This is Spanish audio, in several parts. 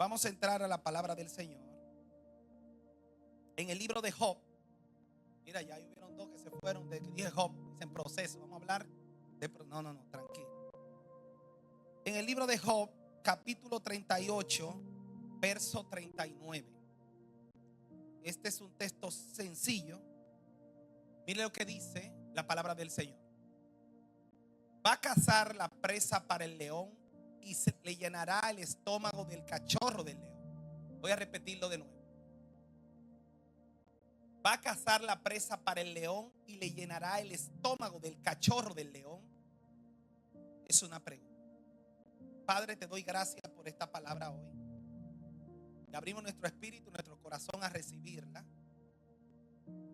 Vamos a entrar a la palabra del Señor en el libro de Job. Mira, ya hubieron dos que se fueron de que dije Job, es en proceso. Vamos a hablar de... No, tranquilo. En el libro de Job, capítulo 38, verso 39. Este es un texto sencillo. Mire lo que dice la palabra del Señor. Va a cazar la presa para el león y se le llenará el estómago del cachorro del león. Voy a repetirlo de nuevo. Va a cazar la presa para el león y le llenará el estómago del cachorro del león. Es una pregunta. Padre, te doy gracias por esta palabra hoy. Y abrimos nuestro espíritu, nuestro corazón a recibirla.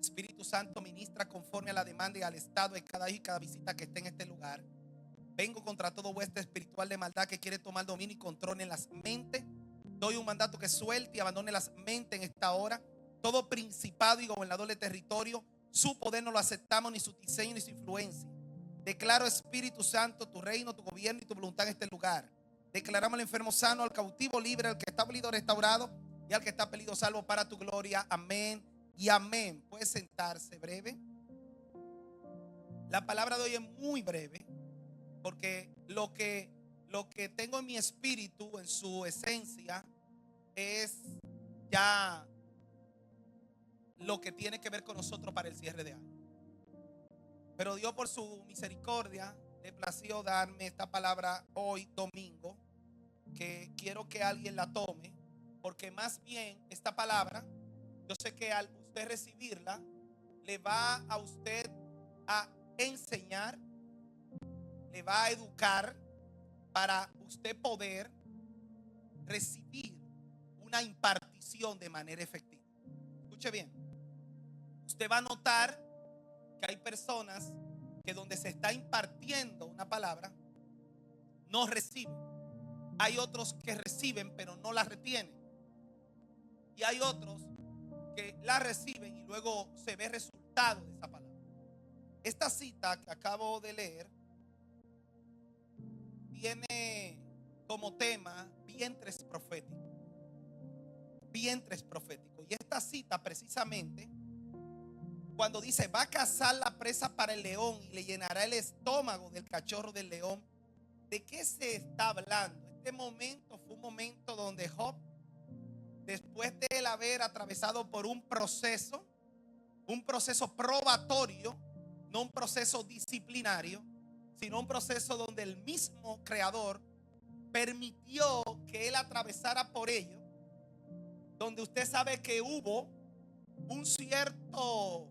Espíritu Santo, ministra conforme a la demanda y al estado de cada hijo y cada visita que esté en este lugar. Vengo contra todo hueste espiritual de maldad que quiere tomar dominio y control en las mentes. Doy un mandato que suelte y abandone las mentes en esta hora. Todo principado y gobernador de territorio, su poder no lo aceptamos, ni su diseño ni su influencia. Declaro, Espíritu Santo, tu reino, tu gobierno y tu voluntad en este lugar. Declaramos al enfermo sano, al cautivo libre, al que está abolido restaurado y al que está perdido salvo para tu gloria. Amén y amén. Puede sentarse breve. La palabra de hoy es muy breve porque lo que tengo en mi espíritu, en su esencia, es ya lo que tiene que ver con nosotros para el cierre de año. Pero Dios, por su misericordia, le plació darme esta palabra hoy domingo, que quiero que alguien la tome, porque más bien esta palabra, yo sé que al usted recibirla, le va a usted a enseñar, le va a educar para usted poder recibir una impartición de manera efectiva. Escuche bien. Usted va a notar que hay personas que donde se está impartiendo una palabra no reciben. Hay otros que reciben pero no la retienen. Y hay otros que la reciben y luego se ve resultado de esa palabra. Esta cita que acabo de leer tiene como tema vientres proféticos. Vientres proféticos. Y esta cita precisamente, cuando dice va a cazar la presa para el león y le llenará el estómago del cachorro del león, ¿de qué se está hablando? Este momento fue un momento donde Job, después de él haber atravesado por un proceso probatorio, no un proceso disciplinario, sino un proceso donde el mismo Creador permitió que él atravesara por ello, donde usted sabe que hubo un cierto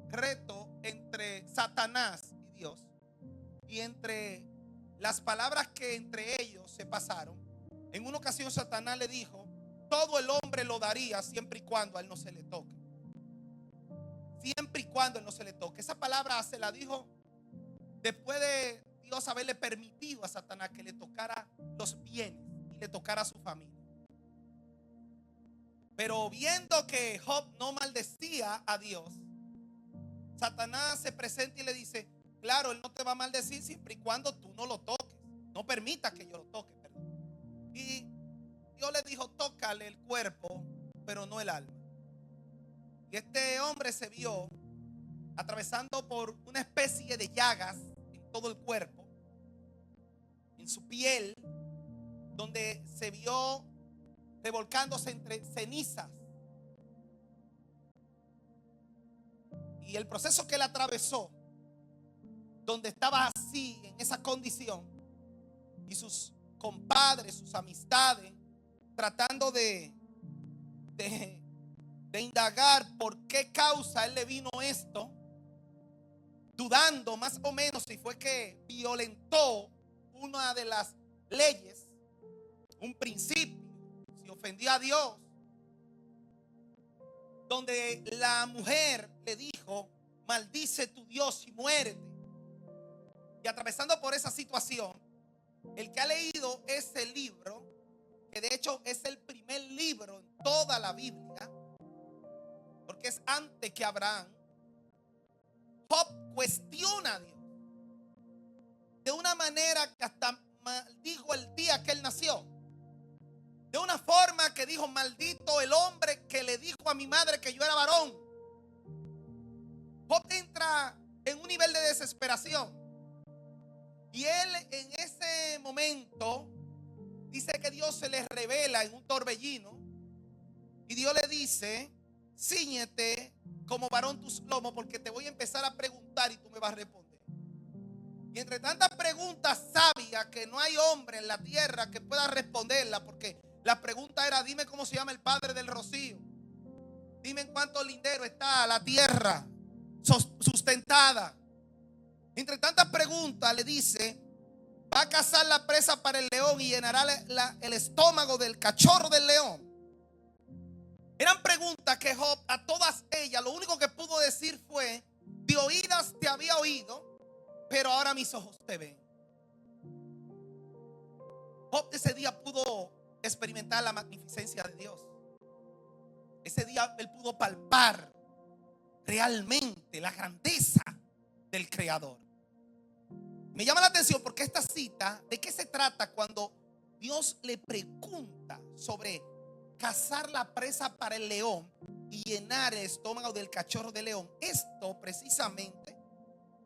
reto entre Satanás y Dios, y entre las palabras que entre ellos se pasaron. En una ocasión Satanás le dijo: todo el hombre lo daría siempre y cuando a él no se le toque. Siempre y cuando a él no se le toque. Esa palabra se la dijo después de Dios haberle permitido a Satanás que le tocara los bienes y le tocara a su familia. Pero viendo que Job no maldecía a Dios, Satanás se presenta y le dice: claro, él no te va a maldecir siempre y cuando tú no lo toques. No permita que yo lo toque, perdón. Y Dios le dijo: tócale el cuerpo, pero no el alma. Y este hombre se vio atravesando por una especie de llagas en todo el cuerpo, en su piel, donde se vio revolcándose entre cenizas. Y el proceso que él atravesó, donde estaba así, en esa condición, y sus compadres, sus amistades, tratando de indagar por qué causa a él le vino esto, dudando más o menos si fue que violentó una de las leyes, un principio, si ofendió a Dios, donde la mujer le dijo: maldice tu Dios y muérete. Y atravesando por esa situación, el que ha leído ese libro, que de hecho es el primer libro en toda la Biblia, porque es antes que Abraham, Job cuestiona a Dios de una manera que hasta maldijo el día que él nació, de una forma que dijo: maldito el hombre que le dijo a mi madre que yo era varón. Job entra en un nivel de desesperación. Y él en ese momento dice que Dios se le revela en un torbellino. Y Dios le dice: cíñete como varón tus lomos, porque te voy a empezar a preguntar y tú me vas a responder. Y entre tantas preguntas sabias que no hay hombre en la tierra que pueda responderla, porque la pregunta era: dime cómo se llama el padre del rocío, dime en cuánto lindero está la tierra sustentada. Entre tantas preguntas le dice: va a cazar la presa para el león y llenará el estómago del cachorro del león. Eran preguntas que Job, a todas ellas, lo único que pudo decir fue: de oídas te había oído, pero ahora mis ojos te ven. Job ese día pudo experimentar la magnificencia de Dios. Ese día él pudo palpar realmente la grandeza del Creador. Me llama la atención porque esta cita, ¿de qué se trata cuando Dios le pregunta sobre cazar la presa para el león y llenar el estómago del cachorro de león? Esto precisamente,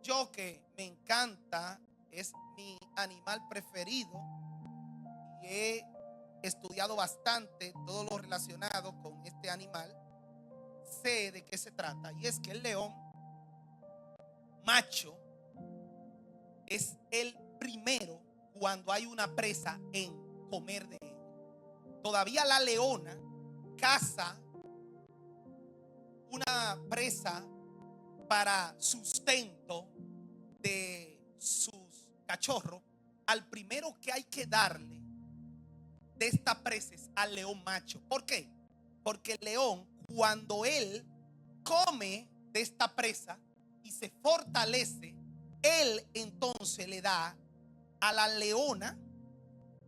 yo que me encanta, es mi animal preferido y he estudiado bastante todo lo relacionado con este animal, sé de qué se trata. Y es que el león macho es el primero cuando hay una presa en comer de él. Todavía la leona caza una presa para sustento de sus cachorros. Al primero que hay que darle de esta presa es al león macho. ¿Por qué? Porque el león, cuando él come de esta presa y se fortalece, él entonces le da a la leona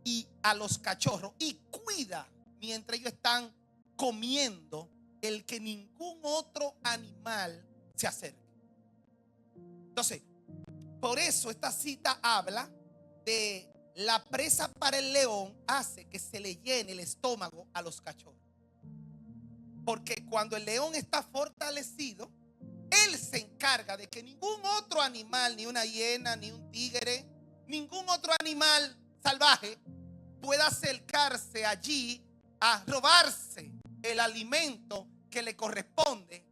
y a los cachorros y cuida mientras ellos están comiendo el que ningún otro animal se acerque. Entonces, por eso esta cita habla de la presa para el león, hace que se le llene el estómago a los cachorros. Porque cuando el león está fortalecido, él se encarga de que ningún otro animal, ni una hiena, ni un tigre, ningún otro animal salvaje pueda acercarse allí a robarse el alimento que le corresponde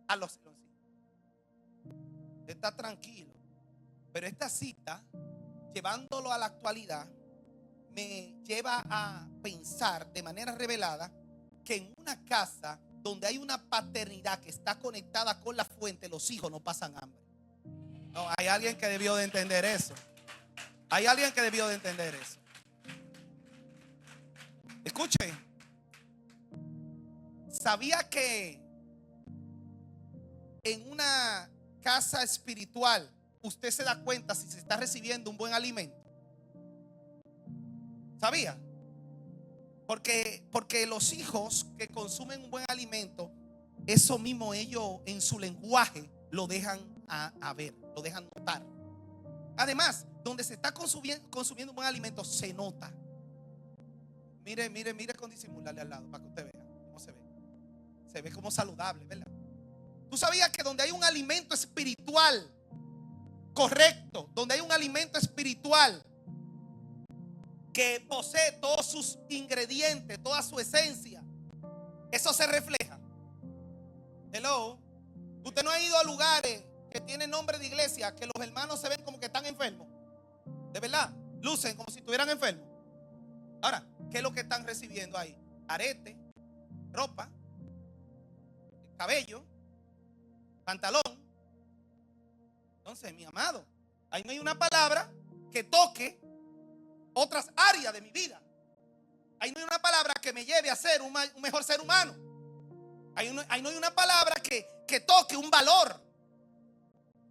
a los leoncitos. Está tranquilo. Pero esta cita, llevándolo a la actualidad, me lleva a pensar de manera revelada que en una casa donde hay una paternidad que está conectada con la fuente, los hijos no pasan hambre. No, hay alguien que debió de entender eso. Hay alguien que debió de entender eso. Escuchen, ¿sabía que en una casa espiritual usted se da cuenta si se está recibiendo un buen alimento? ¿Sabía? Porque los hijos que consumen un buen alimento, eso mismo ellos en su lenguaje lo dejan a ver, lo dejan notar. Además, donde se está consumiendo un buen alimento se nota. Mire con disimularle al lado para que usted vea cómo se ve. Se ve como saludable, ¿verdad? ¿Tú sabías que donde hay un alimento espiritual correcto, donde hay un alimento espiritual que posee todos sus ingredientes, toda su esencia, eso se refleja? Hello. Usted no ha ido a lugares que tienen nombre de iglesia que los hermanos se ven como que están enfermos. De verdad, lucen como si estuvieran enfermos. Ahora, ¿qué es lo que están recibiendo ahí? Arete, ropa, cabello, pantalón. Entonces, mi amado, ahí no hay una palabra que toque otras áreas de mi vida. Ahí no hay una palabra que me lleve a ser un mejor ser humano. Ahí no hay una palabra que toque un valor.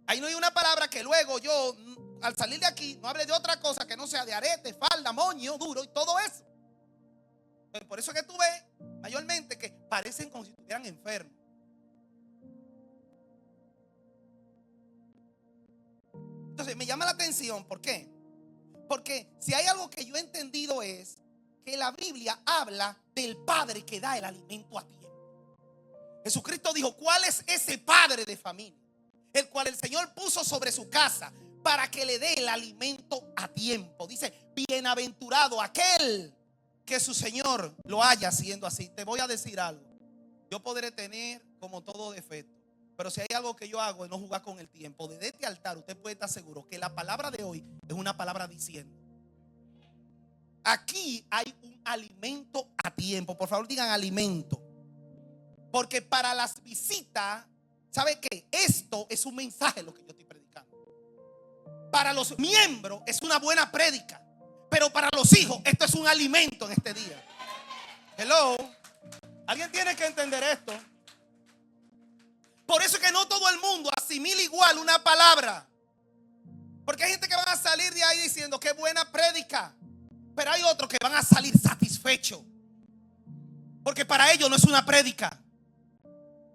Ahí no hay una palabra que luego yo, al salir de aquí, no hable de otra cosa que no sea de arete, falda, moño, duro y todo eso. Pero por eso es que tú ves mayormente que parecen como si estuvieran enfermos. Entonces me llama la atención. ¿Por qué? Porque si hay algo que yo he entendido es que la Biblia habla del padre que da el alimento a tiempo. Jesucristo dijo: ¿cuál es ese padre de familia? El cual el Señor puso sobre su casa para que le dé el alimento a tiempo. Dice: bienaventurado aquel que su Señor lo haya haciendo así. Te voy a decir algo. Yo podré tener como todo defecto, pero si hay algo que yo hago es no jugar con el tiempo. Desde este altar usted puede estar seguro que la palabra de hoy es una palabra diciendo: aquí hay un alimento a tiempo. Por favor, digan alimento. Porque para las visitas, ¿sabe qué? Esto es un mensaje lo que yo estoy predicando. Para los miembros es una buena prédica, pero para los hijos esto es un alimento en este día. Hello. Alguien tiene que entender esto. Por eso es que no todo el mundo asimila igual una palabra. Porque hay gente que van a salir de ahí diciendo: qué buena prédica. Pero hay otros que van a salir satisfechos, porque para ellos no es una prédica.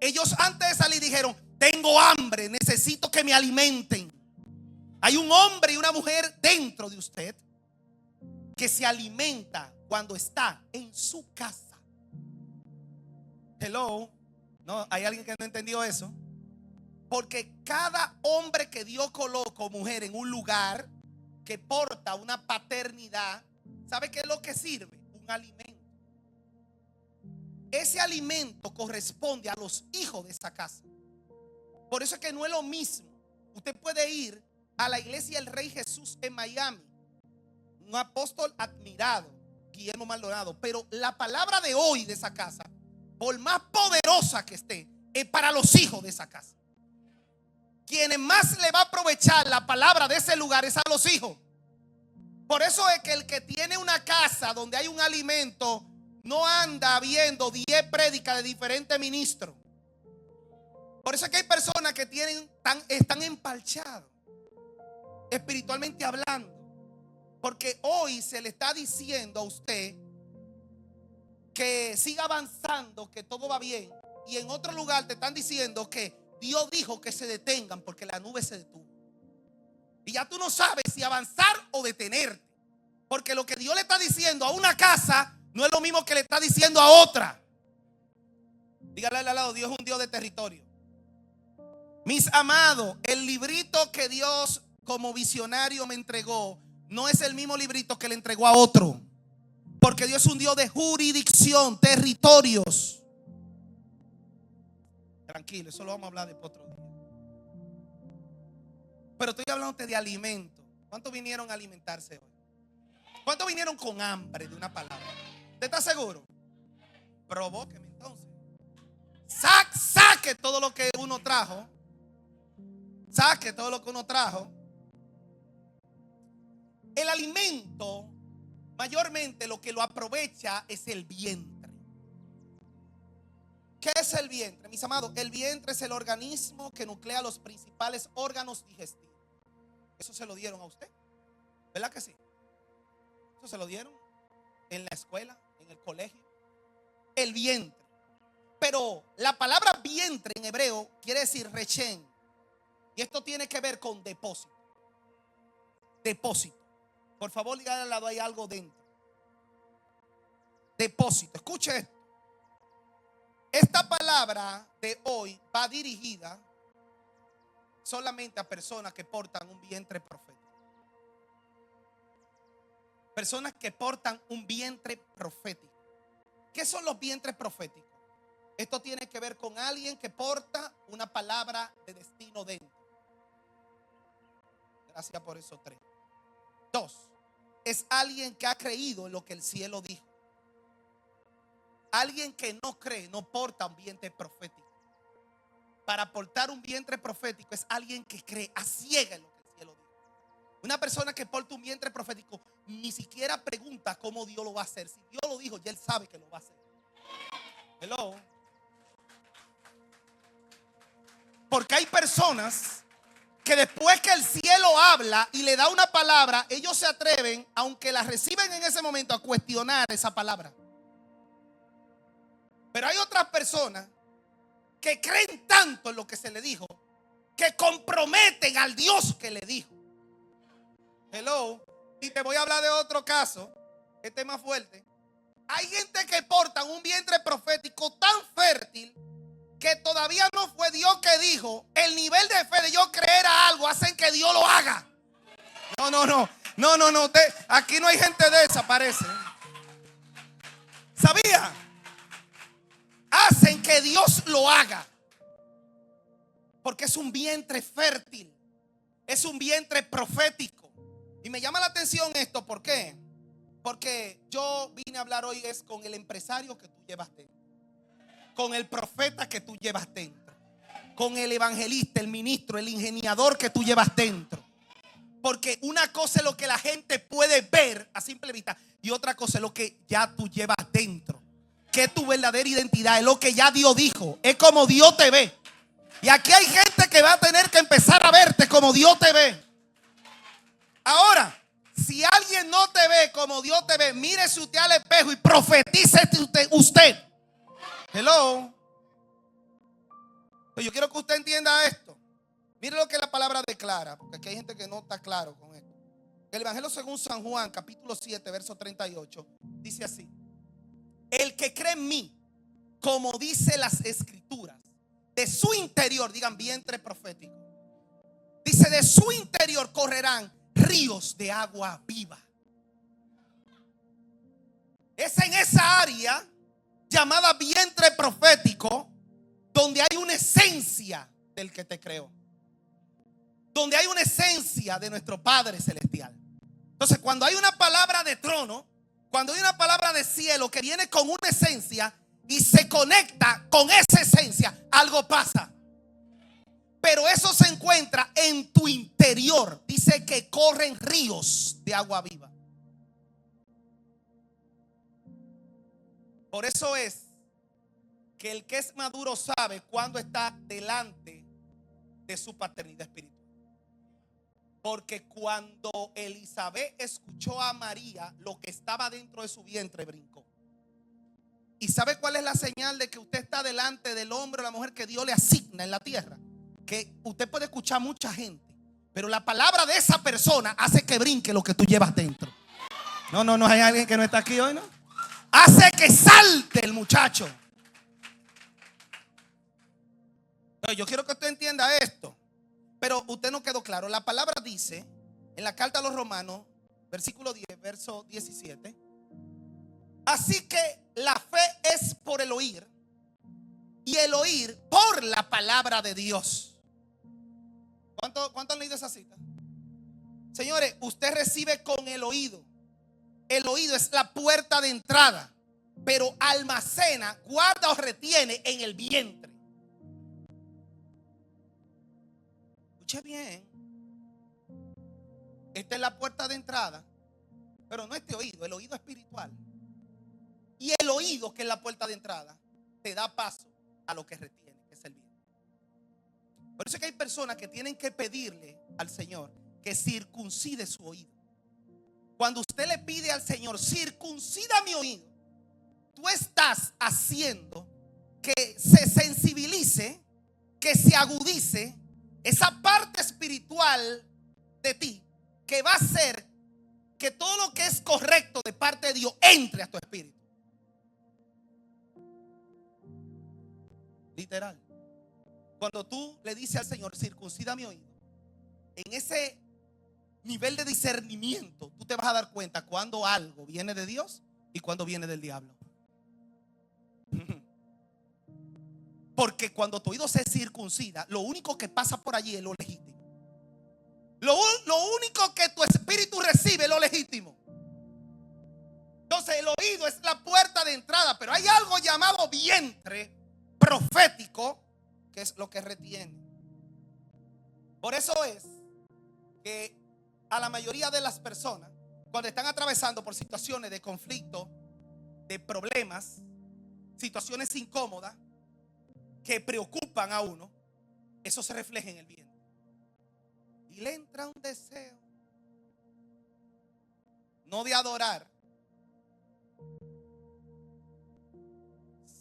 Ellos antes de salir dijeron: tengo hambre, necesito que me alimenten. Hay un hombre y una mujer dentro de usted que se alimenta cuando está en su casa. Hello. No, hay alguien que no entendió eso. Porque cada hombre que Dios coloca, mujer, en un lugar que porta una paternidad, ¿sabe qué es lo que sirve? Un alimento. Ese alimento corresponde a los hijos de esa casa. Por eso es que no es lo mismo. Usted puede ir a la iglesia del Rey Jesús en Miami, un apóstol admirado, Guillermo Maldonado, pero la palabra de hoy de esa casa, por más poderosa que esté, es para los hijos de esa casa. Quienes más le va a aprovechar la palabra de ese lugar es a los hijos. Por eso es que el que tiene una casa donde hay un alimento no anda viendo 10 prédicas de diferentes ministros. Por eso es que hay personas que están empalchados espiritualmente hablando, porque hoy se le está diciendo a usted que siga avanzando, que todo va bien, y en otro lugar te están diciendo que Dios dijo que se detengan porque la nube se detuvo. Y ya tú no sabes si avanzar o detenerte, porque lo que Dios le está diciendo a una casa no es lo mismo que le está diciendo a otra. Dígale al lado: Dios es un Dios de territorio. Mis amados, el librito que Dios como visionario me entregó no es el mismo librito que le entregó a otro, porque Dios es un Dios de jurisdicción, territorios. Tranquilo, eso lo vamos a hablar después otro día. Pero estoy hablando de alimento. ¿Cuántos vinieron a alimentarse hoy? ¿Cuántos vinieron con hambre de una palabra? ¿Usted está seguro? Provóqueme entonces. Saque todo lo que uno trajo. Saque todo lo que uno trajo. El alimento, mayormente lo que lo aprovecha es el vientre. ¿Qué es el vientre, mis amados? El vientre es el organismo que nuclea los principales órganos digestivos. Eso se lo dieron a usted, ¿verdad que sí? Eso se lo dieron en la escuela, en el colegio. El vientre. Pero la palabra vientre en hebreo quiere decir rechen. Y esto tiene que ver con depósito. Depósito. Por favor, dígale al lado: hay algo dentro. Depósito. Escuche esto. Esta palabra de hoy va dirigida solamente a personas que portan un vientre profético. Personas que portan un vientre profético. ¿Qué son los vientres proféticos? Esto tiene que ver con alguien que porta una palabra de destino dentro. Gracias por esos 3. 2. Es alguien que ha creído en lo que el cielo dijo. Alguien que no cree no porta un vientre profético. Para portar un vientre profético es alguien que cree a ciegas en lo que el cielo dijo. Una persona que porta un vientre profético ni siquiera pregunta cómo Dios lo va a hacer. Si Dios lo dijo, ya él sabe que lo va a hacer. Hello. Porque hay personas que después que el cielo habla y le da una palabra, ellos se atreven, aunque la reciben en ese momento, a cuestionar esa palabra. Pero hay otras personas que creen tanto en lo que se le dijo que comprometen al Dios que le dijo. Hello. Y te voy a hablar de otro caso. Este es más fuerte. Hay gente que porta un vientre profético tan fértil que todavía no fue Dios que dijo. El nivel de fe de yo creer a algo hacen que Dios lo haga. No. Aquí no hay gente de esa, parece. ¿Sabía? Hacen que Dios lo haga. Porque es un vientre fértil. Es un vientre profético. Y me llama la atención esto. ¿Por qué? Porque yo vine a hablar hoy es con el empresario que tú llevas dentro, con el profeta que tú llevas dentro, con el evangelista, el ministro, el ingeniador que tú llevas dentro. Porque una cosa es lo que la gente puede ver a simple vista y otra cosa es lo que ya tú llevas dentro. Que es tu verdadera identidad, es lo que ya Dios dijo, es como Dios te ve. Y aquí hay gente que va a tener que empezar a verte como Dios te ve. Ahora, si alguien no te ve como Dios te ve, mírese usted al espejo y profetice usted. Hello. Yo quiero que usted entienda esto. Mire lo que la palabra declara, porque aquí hay gente que no está claro con esto. El Evangelio según San Juan, capítulo 7, verso 38, dice así: el que cree en mí, como dice las escrituras, de su interior, digan vientre profético, dice, de su interior correrán ríos de agua viva. Es en esa área llamada vientre profético donde hay una esencia del que te creó, donde hay una esencia de nuestro Padre Celestial. Entonces, cuando hay una palabra de trono, cuando hay una palabra de cielo que viene con una esencia y se conecta con esa esencia, algo pasa. Pero eso se encuentra en tu interior. Dice que corren ríos de agua viva. Por eso es que el que es maduro sabe cuándo está delante de su paternidad espiritual. Porque cuando Elizabeth escuchó a María, lo que estaba dentro de su vientre brincó. ¿Y sabe cuál es la señal de que usted está delante del hombre o la mujer que Dios le asigna en la tierra? Que usted puede escuchar mucha gente, pero la palabra de esa persona hace que brinque lo que tú llevas dentro. No hay alguien que no está aquí hoy, ¿no? Hace que salte el muchacho. No, yo quiero que usted entienda esto. Pero usted no quedó claro. La palabra dice en la carta a los Romanos, versículo 10, verso 17: así que la fe es por el oír y el oír por la palabra de Dios. ¿Cuánto han leído esa cita? Señores, usted recibe con el oído. El oído es la puerta de entrada, pero almacena, guarda o retiene en el vientre. Escuche bien. Esta es la puerta de entrada, pero no este oído, el oído espiritual. Y el oído, que es la puerta de entrada, te da paso a lo que retiene, que es el vientre. Por eso es que hay personas que tienen que pedirle al Señor que circuncide su oído. Cuando usted le pide al Señor, circuncida mi oído, tú estás haciendo que se sensibilice, que se agudice esa parte espiritual de ti, que va a hacer que todo lo que es correcto de parte de Dios entre a tu espíritu. Literal. Cuando tú le dices al Señor, circuncida mi oído, en ese nivel de discernimiento, tú te vas a dar cuenta cuando algo viene de Dios y cuando viene del diablo. Porque cuando tu oído se circuncida, lo único que pasa por allí es lo legítimo. Lo único que tu espíritu recibe es lo legítimo. Entonces el oído es la puerta de entrada, pero hay algo llamado vientre profético, que es lo que retiene. Por eso es que a la mayoría de las personas, cuando están atravesando por situaciones de conflicto, de problemas, situaciones incómodas que preocupan a uno, eso se refleja en el vientre. Y le entra un deseo, no de adorar,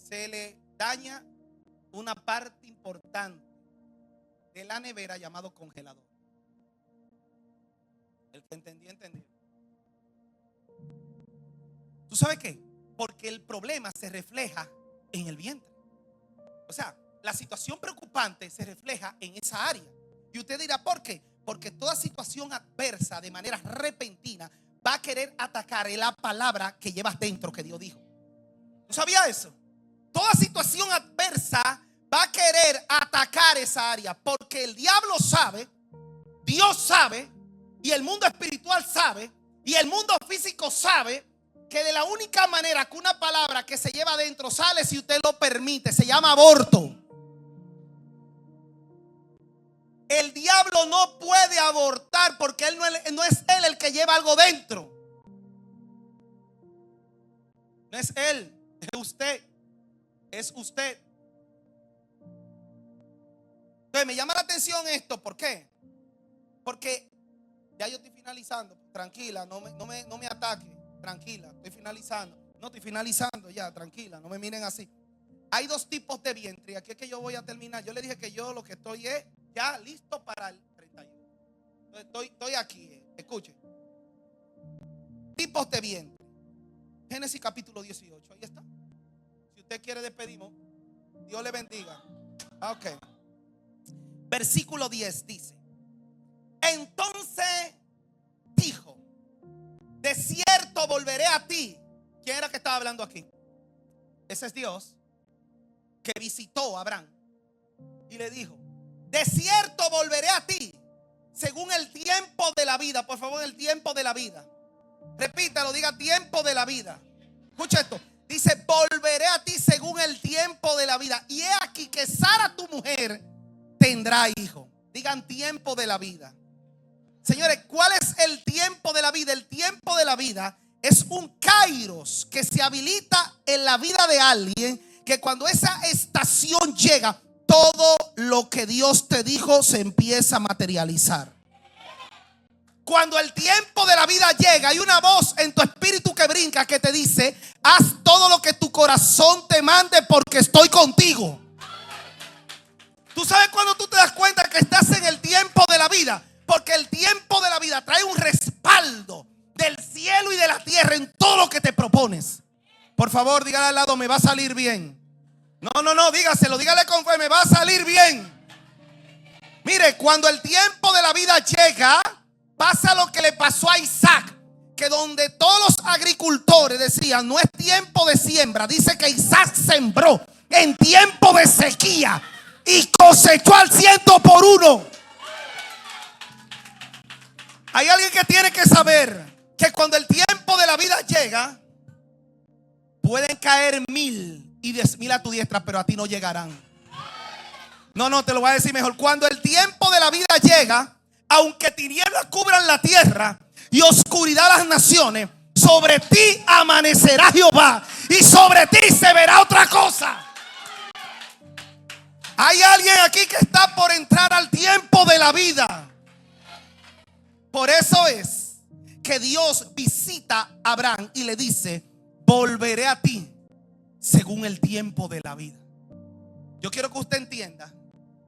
se le daña una parte importante de la nevera llamado congelador. El que entendió, entendió. ¿Tú sabes qué? Porque el problema se refleja en el vientre. O sea, la situación preocupante se refleja en esa área. Y usted dirá, ¿por qué? Porque toda situación adversa de manera repentina va a querer atacar la palabra que llevas dentro, que Dios dijo. ¿No sabía eso? Toda situación adversa va a querer atacar esa área, porque el diablo sabe, Dios sabe, y el mundo espiritual sabe, y el mundo físico sabe que de la única manera que una palabra que se lleva adentro sale, si usted lo permite, se llama aborto. El diablo no puede abortar porque él no es él el que lleva algo dentro. No es él, es usted. Es usted. Entonces me llama la atención esto. ¿Por qué? Porque ya yo estoy finalizando. Tranquila, no me ataque. Tranquila, estoy finalizando. No estoy finalizando ya, tranquila, no me miren así. Hay dos tipos de vientre. Y aquí es que yo voy a terminar. Yo le dije que yo lo que estoy es ya listo para el 31. Entonces estoy aquí. Escuche. Tipos de vientre. Génesis capítulo 18. Ahí está. Si usted quiere despedirnos, Dios le bendiga. Ok. Versículo 10 dice: entonces dijo, de cierto volveré a ti. ¿Quién era que estaba hablando aquí? Ese es Dios, que visitó a Abraham y le dijo: de cierto volveré a ti según el tiempo de la vida. Por favor, el tiempo de la vida. Repítalo, diga tiempo de la vida. Escucha esto. Dice: volveré a ti según el tiempo de la vida. Y he aquí que Sara, tu mujer, tendrá hijo. Digan tiempo de la vida. Señores, ¿cuál es el tiempo de la vida? El tiempo de la vida es un kairos que se habilita en la vida de alguien, que cuando esa estación llega, todo lo que Dios te dijo se empieza a materializar. Cuando el tiempo de la vida llega, hay una voz en tu espíritu que brinca, que te dice: haz todo lo que tu corazón te mande, porque estoy contigo. Tú sabes cuando tú te das cuenta que estás en el tiempo de la vida, porque el tiempo de la vida trae un respaldo del cielo y de la tierra en todo lo que te propones. Por favor, dígale al lado: me va a salir bien. No, dígaselo, dígale con fe: me va a salir bien. Mire, cuando el tiempo de la vida llega, pasa lo que le pasó a Isaac, que donde todos los agricultores decían no es tiempo de siembra, dice que Isaac sembró en tiempo de sequía y cosechó al 100%. Hay alguien que tiene que saber que cuando el tiempo de la vida llega, pueden caer 1000 y 10,000 a tu diestra, pero a ti no llegarán. No, te lo voy a decir mejor. Cuando el tiempo de la vida llega, aunque tinieblas cubran la tierra y oscuridad las naciones, sobre ti amanecerá Jehová y sobre ti se verá otra cosa. Hay alguien aquí que está por entrar al tiempo de la vida. Por eso es que Dios visita a Abraham y le dice: volveré a ti según el tiempo de la vida. Yo quiero que usted entienda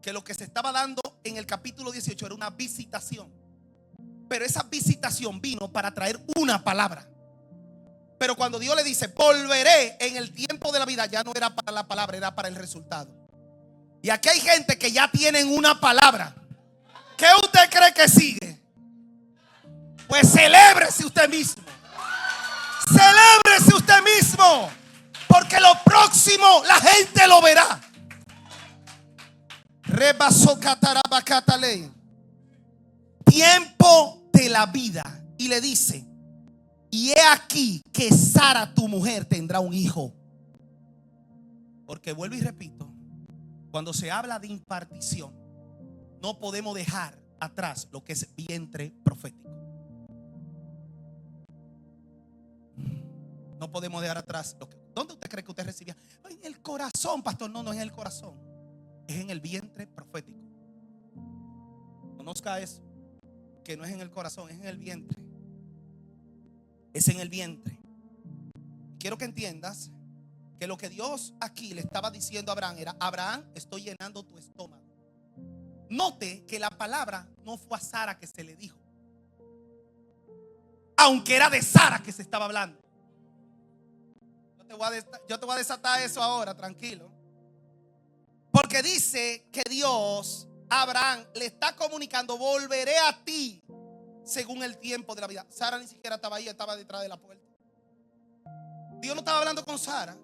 que lo que se estaba dando en el capítulo 18 era una visitación. Pero esa visitación vino para traer una palabra. Pero cuando Dios le dice: volveré en el tiempo de la vida, ya no era para la palabra, era para el resultado. Y aquí hay gente que ya tienen una palabra. ¿Qué usted cree que sigue? Pues celébrese usted mismo. Celébrese usted mismo, porque lo próximo la gente lo verá. Tiempo de la vida. Y le dice: y he aquí que Sara, tu mujer, tendrá un hijo. Porque vuelvo y repito, cuando se habla de impartición, no podemos dejar atrás lo que es vientre profético. No podemos dejar atrás lo que, ¿dónde usted cree que usted recibía? En el corazón, pastor. No es en el corazón, es en el vientre profético. Conozca eso, que no es en el corazón, es en el vientre. Es en el vientre. Quiero que entiendas que lo que Dios aquí le estaba diciendo a Abraham era: Abraham, estoy llenando tu estómago. Note que la palabra no fue a Sara que se le dijo, aunque era de Sara que se estaba hablando. yo te voy a desatar eso ahora, tranquilo. Porque dice que Dios a Abraham le está comunicando: volveré a ti según el tiempo de la vida. Sara ni siquiera estaba ahí, estaba detrás de la puerta. Dios no estaba hablando con Sara.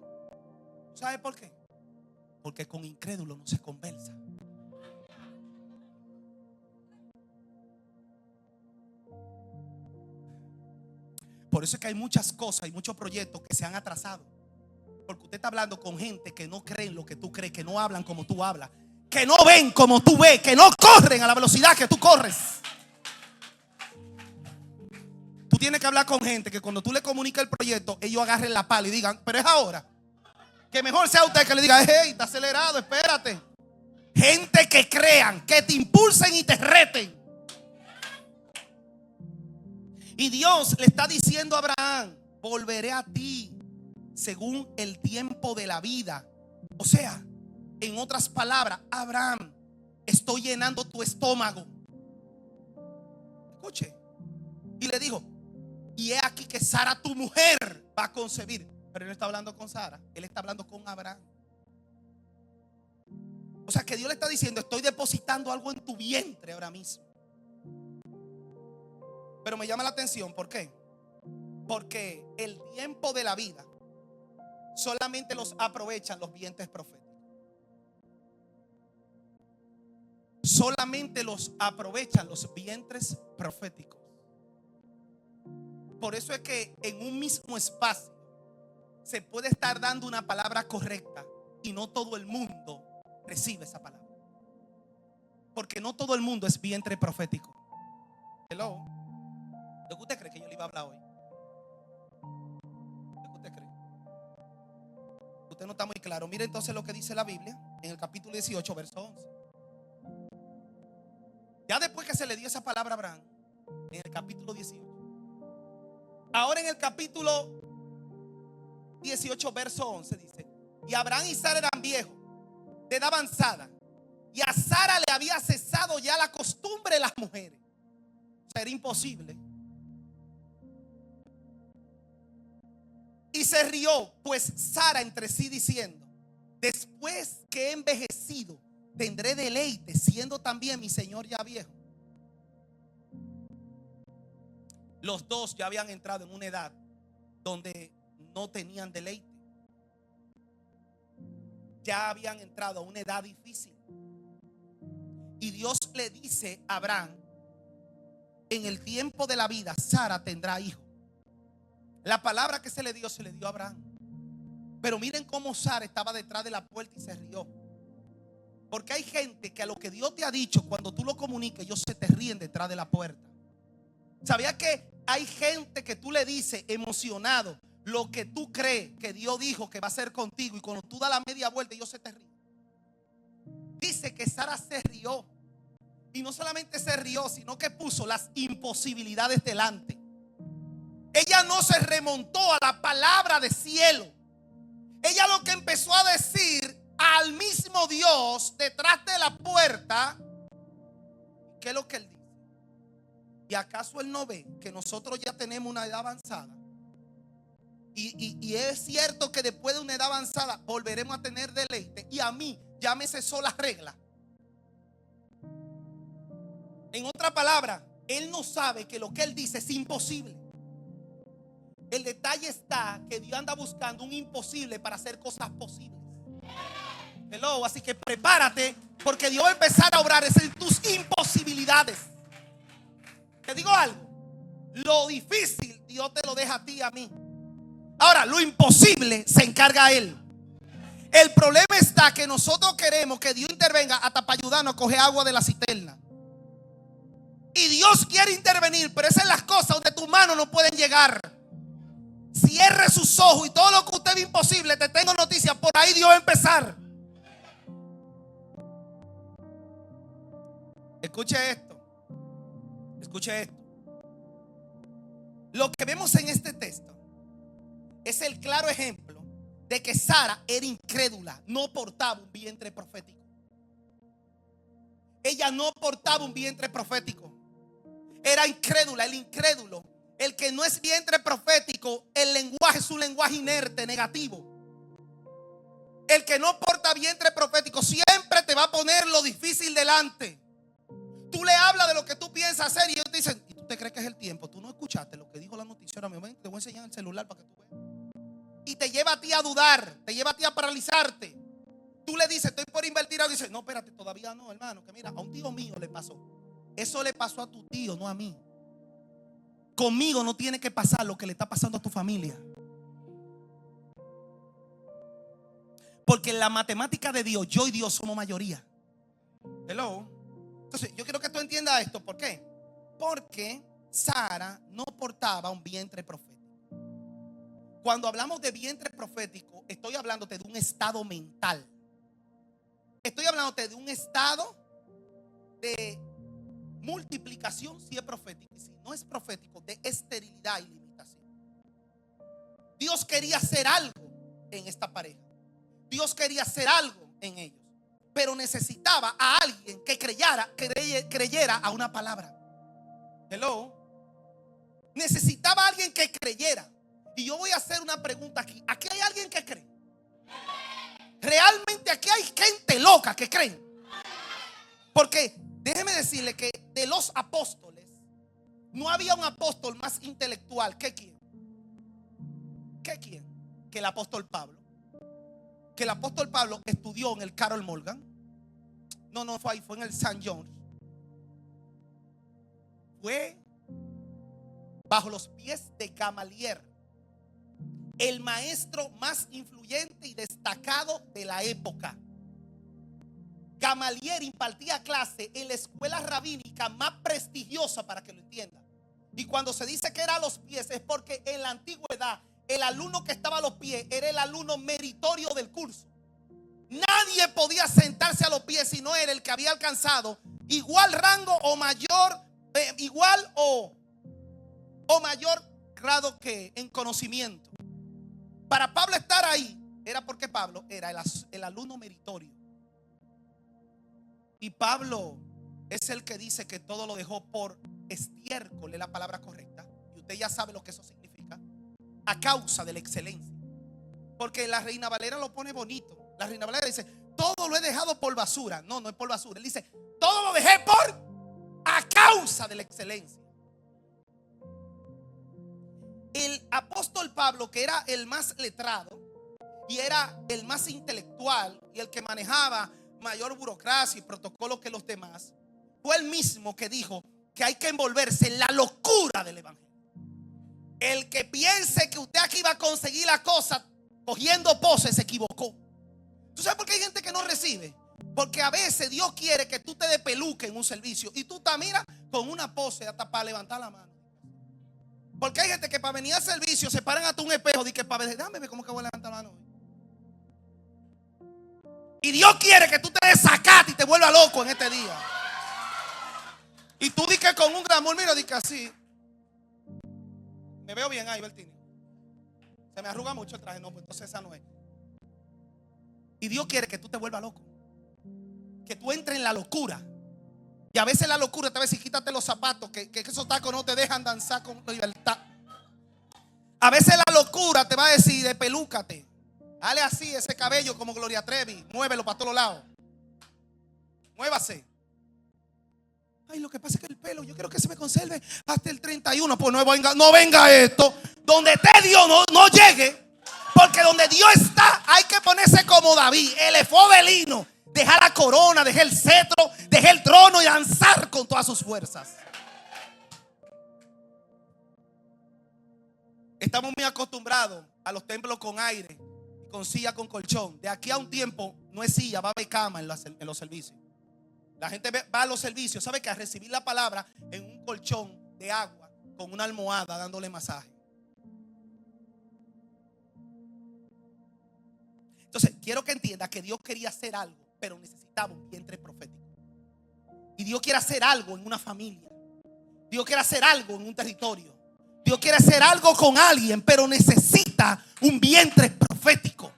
¿Sabe por qué? Porque con incrédulo no se conversa. Por eso es que hay muchas cosas y muchos proyectos que se han atrasado. Porque usted está hablando con gente que no creen lo que tú crees, que no hablan como tú hablas, que no ven como tú ves, que no corren a la velocidad que tú corres. Tú tienes que hablar con gente que cuando tú le comunicas el proyecto, ellos agarren la pala y digan: pero es ahora. Que mejor sea usted que le diga: hey, está acelerado, espérate. Gente que crean, que te impulsen y te reten. Y Dios le está diciendo a Abraham: volveré a ti según el tiempo de la vida. O sea, en otras palabras, Abraham, estoy llenando tu estómago. Escuche. Y le dijo: y he aquí que Sara, tu mujer, va a concebir. Pero él no está hablando con Sara, él está hablando con Abraham. O sea que Dios le está diciendo: estoy depositando algo en tu vientre ahora mismo. Pero me llama la atención, ¿por qué? Porque el tiempo de la vida solamente los aprovechan los vientres proféticos. Solamente los aprovechan los vientres proféticos. Por eso es que en un mismo espacio se puede estar dando una palabra correcta y no todo el mundo recibe esa palabra. Porque no todo el mundo es vientre profético. Hello. ¿De qué usted cree que yo le iba a hablar hoy? ¿De qué usted cree? Usted no está muy claro. Mire entonces lo que dice la Biblia en el capítulo 18, verso 11. Ya después que se le dio esa palabra a Abraham, en el capítulo 18. Ahora en el capítulo 18, verso 11 dice: y Abraham y Sara eran viejos, de edad avanzada, y a Sara le había cesado ya la costumbre de las mujeres. O sea, era imposible. Y se rió pues Sara entre sí diciendo: después que he envejecido, tendré deleite, siendo también mi señor ya viejo. Los dos ya habían entrado en una edad donde no tenían deleite. Ya habían entrado a una edad difícil. Y Dios le dice a Abraham: en el tiempo de la vida Sara tendrá hijo. La palabra que se le dio a Abraham. Pero miren cómo Sara estaba detrás de la puerta y se rió. Porque hay gente que a lo que Dios te ha dicho, cuando tú lo comuniques, ellos se te ríen detrás de la puerta. ¿Sabías que hay gente que tú le dices emocionado lo que tú crees que Dios dijo que va a hacer contigo, y cuando tú das la media vuelta ellos se te ríen? Dice que Sara se rió. Y no solamente se rió, sino que puso las imposibilidades delante. Ella no se remontó a la palabra de cielo. Ella lo que empezó a decir al mismo Dios detrás de la puerta, ¿qué es lo que él dice? ¿Y acaso él no ve que nosotros ya tenemos una edad avanzada? Y es cierto que después de una edad avanzada volveremos a tener deleite. Y a mí ya me cesó la regla. En otra palabra, él no sabe que lo que él dice es imposible. El detalle está que Dios anda buscando un imposible para hacer cosas posibles. Hello, así que prepárate, porque Dios va a empezar a obrar en tus imposibilidades. Te digo algo: lo difícil Dios te lo deja a ti y a mí. Ahora, lo imposible se encarga a Él. El problema está que nosotros queremos que Dios intervenga hasta para ayudarnos a coger agua de la cisterna. Y Dios quiere intervenir, pero esas son las cosas donde tus manos no pueden llegar. Cierre sus ojos y todo lo que usted ve imposible, te tengo noticias, por ahí Dios va a empezar. Escuche esto. Escuche esto. Lo que vemos en este texto es el claro ejemplo de que Sara era incrédula, no portaba un vientre profético. Ella no portaba un vientre profético. Era incrédula, el incrédulo, el que no es vientre profético, el lenguaje lenguaje es un lenguaje inerte, negativo. El que no porta vientre profético siempre te va a poner lo difícil delante. Tú le hablas de lo que tú piensas hacer y ellos te dicen: ¿y tú te crees que es el tiempo? Tú no escuchaste lo que dijo la noticia. Ahora me ven, te voy a enseñar el celular para que tú veas. Y te lleva a ti a dudar, te lleva a ti a paralizarte. Tú le dices: estoy por invertir algo. Y dice: no, espérate, todavía no, hermano. Que mira, a un tío mío le pasó. Eso le pasó a tu tío, no a mí. Conmigo no tiene que pasar lo que le está pasando a tu familia. Porque en la matemática de Dios, yo y Dios somos mayoría. Hello. Entonces, yo quiero que tú entiendas esto. ¿Por qué? Porque Sara no portaba un vientre profético. Cuando hablamos de vientre profético, estoy hablándote de un estado mental. Estoy hablándote de un estado de multiplicación, si es profético, y si no es profético, de esterilidad y limitación. Dios quería hacer algo en esta pareja. Dios quería hacer algo en ellos, pero necesitaba a alguien que creyera a una palabra. Hello. Necesitaba a alguien que creyera. Y yo voy a hacer una pregunta aquí. ¿Aquí hay alguien que cree? Realmente aquí hay gente loca que cree. Porque déjeme decirle que de los apóstoles no había un apóstol más intelectual que quién. ¿Qué quién? Que el apóstol Pablo. Que el apóstol Pablo estudió en el Carol Morgan. No fue ahí, fue en el St. John's. Fue bajo los pies de Gamaliel, el maestro más influyente y destacado de la época. Gamaliel impartía clase en la escuela rabínica más prestigiosa, para que lo entiendan. Y cuando se dice que era a los pies, es porque en la antigüedad el alumno que estaba a los pies era el alumno meritorio del curso. Nadie podía sentarse a los pies si no era el que había alcanzado igual rango o mayor, igual o mayor grado que en conocimiento. Para Pablo estar ahí era porque Pablo era el alumno meritorio. Y Pablo es el que dice que todo lo dejó por estiércol, es la palabra correcta. Y usted ya sabe lo que eso significa. A causa de la excelencia. Porque la Reina Valera lo pone bonito. La Reina Valera dice: todo lo he dejado por basura. No es por basura. Él dice: todo lo dejé a causa de la excelencia. El apóstol Pablo, que era el más letrado y era el más intelectual y el que manejaba mayor burocracia y protocolo que los demás, fue el mismo que dijo que hay que envolverse en la locura del evangelio. El que piense que usted aquí va a conseguir la cosa cogiendo poses se equivocó. ¿Tú sabes por qué hay gente que no recibe? Porque a veces Dios quiere que tú te despeluques en un servicio y tú estás, mira, con una pose hasta para levantar la mano. Porque hay gente que para venir al servicio se paran hasta un espejo y que para ver, dame ver cómo que voy a levantar la mano. Y Dios quiere que tú te desacate y te vuelvas loco en este día. Y tú di que con un gran amor, mira, di que así. Me veo bien ahí, Bertini. Se me arruga mucho el traje. No, pues entonces esa no es. Y Dios quiere que tú te vuelvas loco. Que tú entres en la locura. Y a veces la locura te va a decir: quítate los zapatos, que esos tacos no te dejan danzar con libertad. A veces la locura te va a decir: despelúcate. Dale así ese cabello como Gloria Trevi. Muévelo para todos lados. Muévase. Ay, lo que pasa es que el pelo yo quiero que se me conserve hasta el 31. Pues no venga esto. Donde esté Dios no llegue. Porque donde Dios está hay que ponerse como David, el efod de lino. Dejar la corona, dejar el cetro, dejar el trono y danzar con todas sus fuerzas. Estamos muy acostumbrados a los templos con aire, con silla, con colchón. De aquí a un tiempo no es silla, va a haber cama en los servicios. La gente va a los servicios, sabe que a recibir la palabra en un colchón de agua con una almohada dándole masaje. Entonces quiero que entienda que Dios quería hacer algo, pero necesitaba un vientre profético. Y Dios quiere hacer algo en una familia. Dios quiere hacer algo en un territorio. Dios quiere hacer algo con alguien, pero necesita un vientre profético.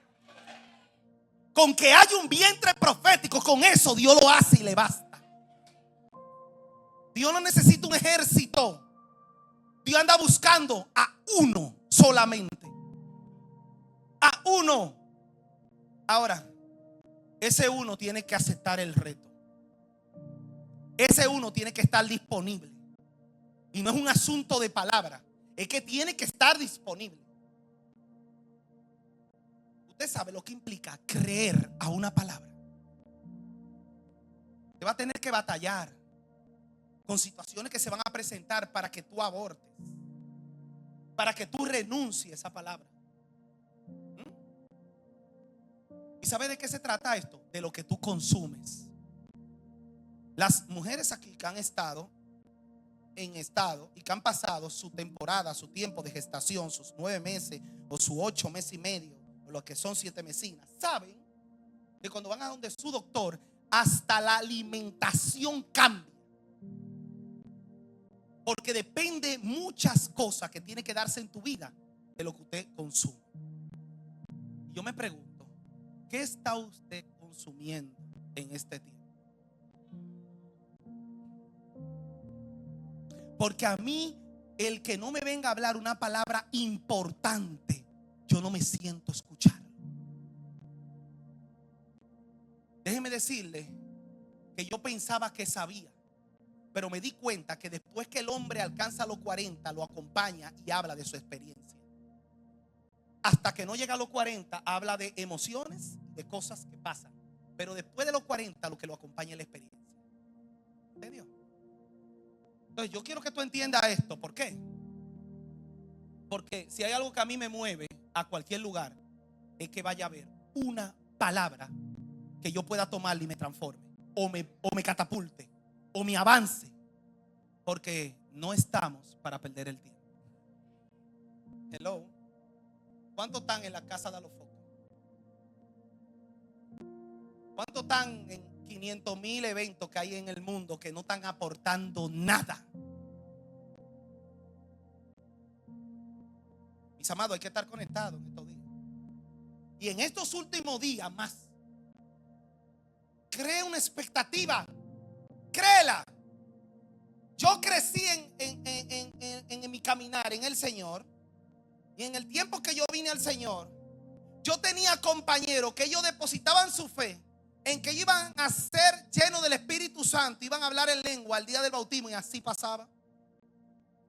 Con que haya un vientre profético, con eso Dios lo hace y le basta. Dios no necesita un ejército. Dios anda buscando a uno solamente. será uno. Ahora, ese uno tiene que aceptar el reto. Ese uno tiene que estar disponible. Y no es un asunto de palabra, es que tiene que estar disponible. Usted sabe lo que implica creer a una palabra. Te va a tener que batallar con situaciones que se van a presentar para que tú abortes, para que tú renuncies a esa palabra. ¿Y sabe de qué se trata esto? De lo que tú consumes. Las mujeres aquí que han estado y que han pasado su temporada, su tiempo de gestación, sus 9 meses o sus 8 meses y medio, o lo que son 7 mesinas, saben que cuando van a donde su doctor, hasta la alimentación cambia. Porque depende muchas cosas que tiene que darse en tu vida de lo que usted consume. Y yo me pregunto, ¿qué está usted consumiendo en este tiempo? Porque a mí, el que no me venga a hablar una palabra importante, yo no me siento escuchar. Déjeme decirle que yo pensaba que sabía, pero me di cuenta que después que el hombre alcanza los 40, lo acompaña y habla de su experiencia. Hasta que no llega a los 40, habla de emociones, de cosas que pasan. Pero después de los 40, lo que lo acompaña es la experiencia. ¿Entendió? Entonces yo quiero que tú entiendas esto. ¿Por qué? Porque si hay algo que a mí me mueve a cualquier lugar, es que vaya a haber una palabra que yo pueda tomarla y me transforme, o me catapulte, o me avance. Porque no estamos para perder el tiempo. Hello. ¿Cuántos están en la casa de los focos? ¿Cuántos están en 500,000 eventos que hay en el mundo que no están aportando nada? Mis amados, hay que estar conectados en estos días. Y en estos últimos días más, cree una expectativa. Créela. Yo crecí en mi caminar en el Señor. Y en el tiempo que yo vine al Señor, yo tenía compañeros que ellos depositaban su fe en que iban a ser llenos del Espíritu Santo, iban a hablar en lengua al día del bautismo, y así pasaba.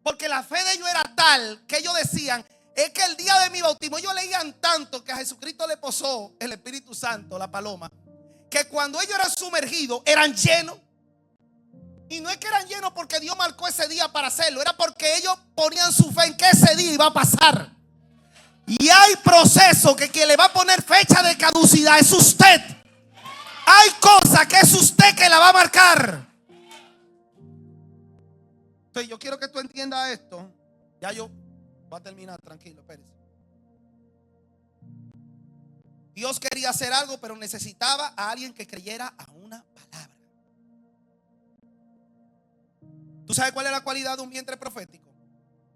Porque la fe de ellos era tal que ellos decían, es que el día de mi bautismo, ellos leían tanto que a Jesucristo le posó el Espíritu Santo, la paloma, que cuando ellos eran sumergidos, eran llenos. Y no es que eran llenos porque Dios marcó ese día para hacerlo, era porque ellos ponían su fe en que ese día iba a pasar. Y hay procesos que quien le va a poner fecha de caducidad es usted. Hay cosas que es usted que la va a marcar. Entonces yo quiero que tú entiendas esto. Ya yo voy a terminar, tranquilo, espérese. Dios quería hacer algo, pero necesitaba a alguien que creyera a una palabra. ¿Tú sabes cuál es la cualidad de un vientre profético?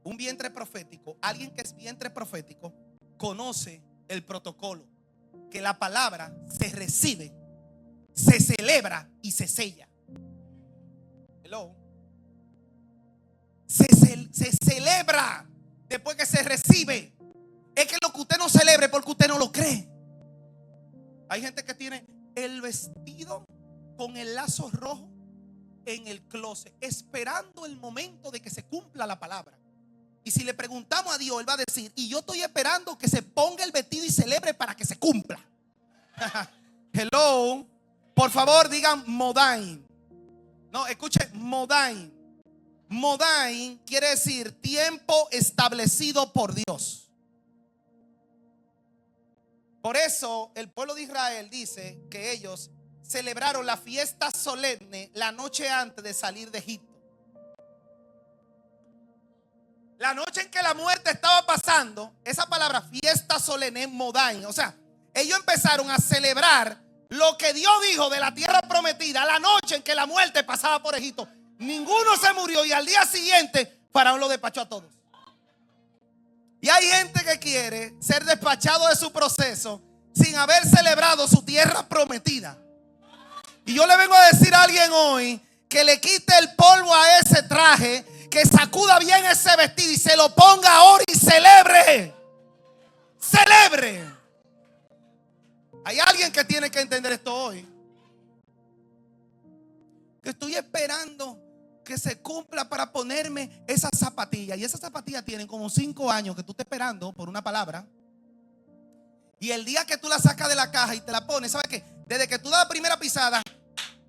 Un vientre profético, alguien que es vientre profético, conoce el protocolo, que la palabra se recibe, se celebra y se sella. Hello. Se celebra después que se recibe. Es que lo que usted no celebre porque usted no lo cree. Hay gente que tiene el vestido con el lazo rojo en el closet, esperando el momento de que se cumpla la palabra. Y si le preguntamos a Dios, Él va a decir, y yo estoy esperando que se ponga el vestido y celebre para que se cumpla. Hello. Por favor, digan Modain. No, escuche, Modain. Modain quiere decir tiempo establecido por Dios. Por eso el pueblo de Israel dice que ellos celebraron la fiesta solemne la noche antes de salir de Egipto. La noche en que la muerte estaba pasando, esa palabra fiesta solemne, Modain. O sea, ellos empezaron a celebrar lo que Dios dijo de la tierra prometida la noche en que la muerte pasaba por Egipto. Ninguno se murió y al día siguiente Faraón lo despachó a todos. Y hay gente que quiere ser despachado de su proceso sin haber celebrado su tierra prometida. Y yo le vengo a decir a alguien hoy que le quite el polvo a ese traje, que sacuda bien ese vestido y se lo ponga ahora y celebre. Celebre. Hay alguien que tiene que entender esto hoy. Que estoy esperando que se cumpla para ponerme esas zapatillas. Y esas zapatillas tienen como 5 años que tú estás esperando por una palabra. Y el día que tú la sacas de la caja y te la pones, ¿sabes qué? Desde que tú das la primera pisada,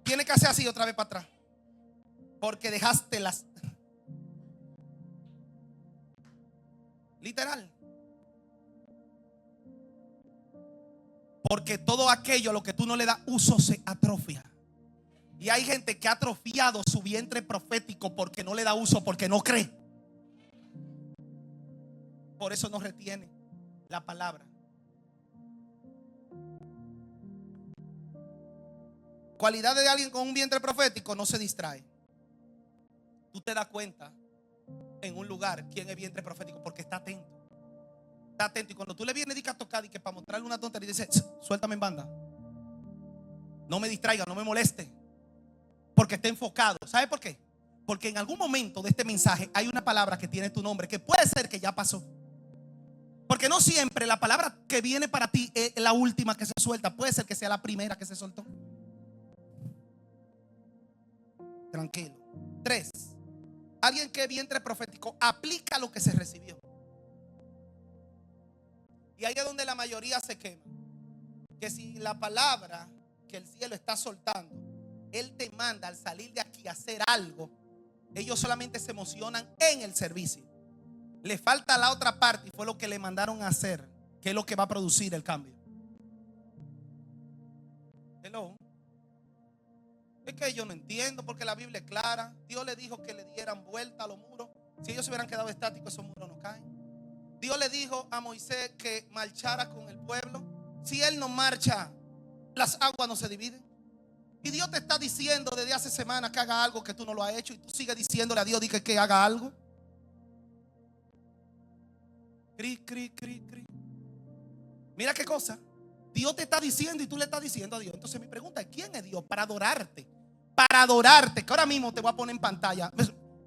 tienes que hacer así otra vez para atrás. Porque dejaste las... Literal. Porque todo aquello a lo que tú no le das uso se atrofia. Y hay gente que ha atrofiado su vientre profético porque no le da uso, porque no cree. Por eso no retiene la palabra. Cualidad de alguien con un vientre profético: no se distrae. Tú te das cuenta en un lugar quién es vientre profético porque está atento. Está atento. Y cuando tú le vienes a tocar y que para mostrarle una tontería dice: suéltame en banda, no me distraiga, no me moleste, porque está enfocado. ¿Sabe por qué? Porque en algún momento de este mensaje hay una palabra que tiene tu nombre, que puede ser que ya pasó. Porque no siempre la palabra que viene para ti es la última que se suelta. Puede ser que sea la primera que se soltó. Tranquilo. 3. Alguien que es vientre profético aplica lo que se recibió. Y ahí es donde la mayoría se quema. Que si la palabra que el cielo está soltando, Él te manda al salir de aquí a hacer algo, ellos solamente se emocionan en el servicio. Le falta la otra parte, y fue lo que le mandaron a hacer, que es lo que va a producir el cambio. Hello. Es que yo no entiendo, porque la Biblia es clara. Dios le dijo que le dieran vuelta a los muros. Si ellos se hubieran quedado estáticos, esos muros no caen. Dios le dijo a Moisés que marchara con el pueblo. Si él no marcha, las aguas no se dividen. Y Dios te está diciendo desde hace semanas que haga algo que tú no lo has hecho, y tú sigues diciéndole a Dios que haga algo. Cri, cri, cri, cri. Mira qué cosa. Dios te está diciendo y tú le estás diciendo a Dios. Entonces mi pregunta es: ¿quién es Dios? Para adorarte. Para adorarte. Que ahora mismo te voy a poner en pantalla.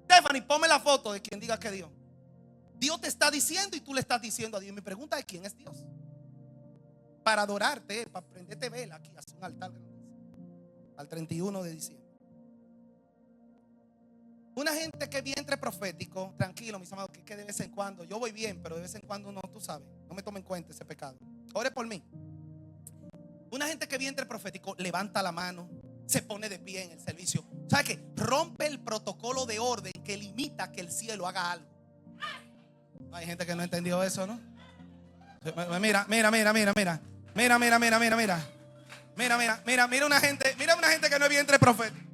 Stephanie, ponme la foto de quien diga que Dios. Dios te está diciendo y tú le estás diciendo a Dios. Mi pregunta es: ¿quién es Dios? Para adorarte, para prenderte vela aquí, hacer un altar al 31 de diciembre. Una gente que es vientre profético, tranquilo, mis amados, que de vez en cuando, yo voy bien, pero de vez en cuando no, tú sabes, no me tomen en cuenta ese pecado. Ore por mí. Una gente que es vientre profético levanta la mano, se pone de pie en el servicio. ¿Sabe qué? Rompe el protocolo de orden que limita que el cielo haga algo. Hay gente que no entendió eso, ¿no? Mira. Mira una gente que no es vientre profético.